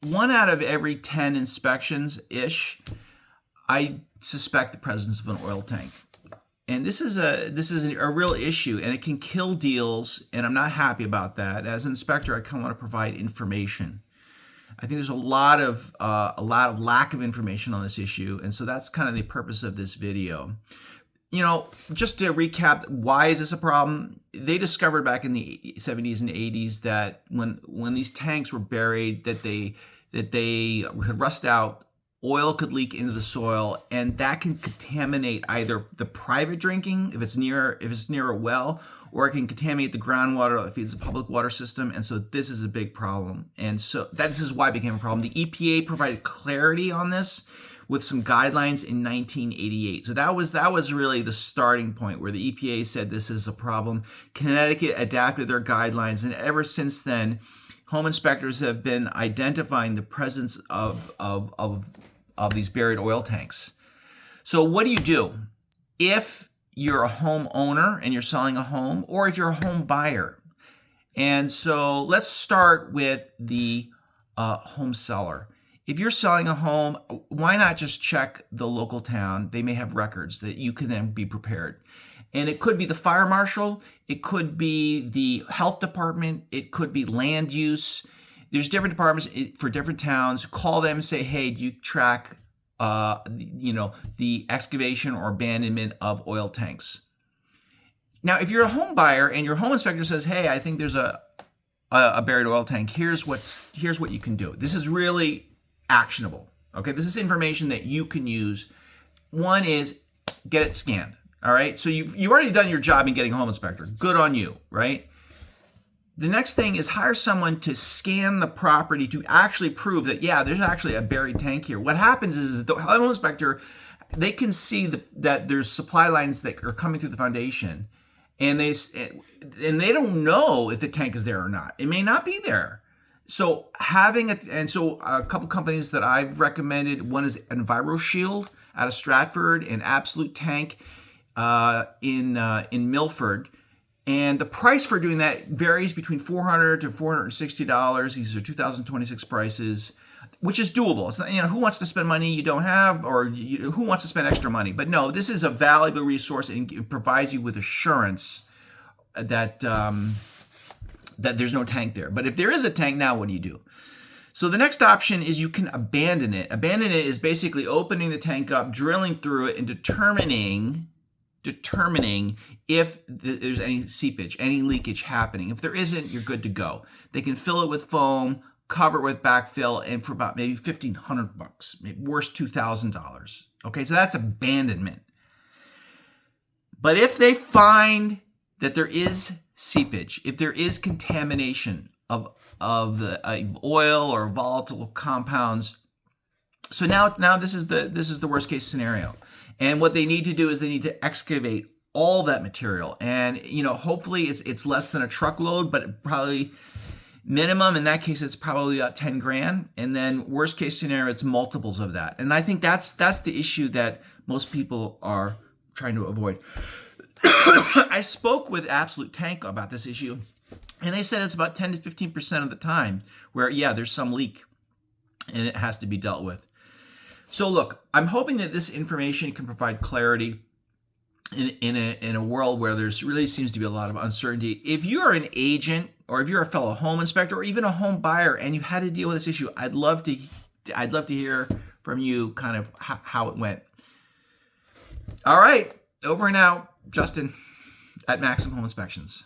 1 out of every 10 inspections-ish, I suspect the presence of an oil tank. And this is a real issue, and it can kill deals, and I'm not happy about that. As an inspector, I kind of want to provide information. I think there's a lot of lack of information on this issue, and so that's kind of the purpose of this video. Just to recap, why is this a problem? They discovered back in the 70s and 80s that when these tanks were buried, that they could rust out, oil could leak into the soil, and that can contaminate either the private drinking, if it's near a well, or it can contaminate the groundwater that feeds the public water system. And so this is a big problem. And so this is why it became a problem. The EPA provided clarity on this with some guidelines in 1988. So that was really the starting point where the EPA said this is a problem. Connecticut adapted their guidelines, and ever since then, home inspectors have been identifying the presence of these buried oil tanks. So what do? If you're a homeowner and you're selling a home, or if you're a home buyer? And so let's start with the home seller. If you're selling a home, why not just check the local town? They may have records that you can then be prepared. And it could be the fire marshal, it could be the health department, it could be land use. There's different departments for different towns. Call them and say, hey, do you track the excavation or abandonment of oil tanks? Now, if you're a home buyer and your home inspector says, hey, I think there's a buried oil tank, here's what you can do. This is really actionable. Okay, this is information that you can use. One is get it scanned. All right, so you've already done your job in getting a home inspector. Good on you, right? The next thing is hire someone to scan the property to actually prove that, yeah, there's actually a buried tank here. What happens is the home inspector, they can see that there's supply lines that are coming through the foundation, and they don't know if the tank is there or not. It may not be there. So a couple companies that I've recommended, one is EnviroShield out of Stratford and Absolute Tank in Milford. And the price for doing that varies between $400 to $460. These are 2026 prices, which is doable. It's not, who wants to spend money you don't have, or who wants to spend extra money? But no, this is a valuable resource, and it provides you with assurance that that there's no tank there. But if there is a tank, now what do? So the next option is you can abandon it. Abandon it is basically opening the tank up, drilling through it, and determining if there's any seepage, any leakage happening. If there isn't, you're good to go. They can fill it with foam, cover it with backfill, and for about maybe $1,500, maybe worst $2,000. Okay, so that's abandonment. But if they find that there is seepage, if there is contamination of oil or volatile compounds, so now this is the worst case scenario. And what they need to do is they need to excavate all that material. And, hopefully it's less than a truckload, but probably minimum in that case, it's probably about 10 grand. And then worst case scenario, it's multiples of that. And I think that's the issue that most people are trying to avoid. I spoke with Absolute Tank about this issue, and they said it's about 10 to 15% of the time where, there's some leak and it has to be dealt with. So look, I'm hoping that this information can provide clarity in a world where there's really seems to be a lot of uncertainty. If you're an agent, or if you're a fellow home inspector, or even a home buyer, and you've had to deal with this issue, I'd love to hear from you kind of how it went. All right, over and out, Justin at Maxim Home Inspections.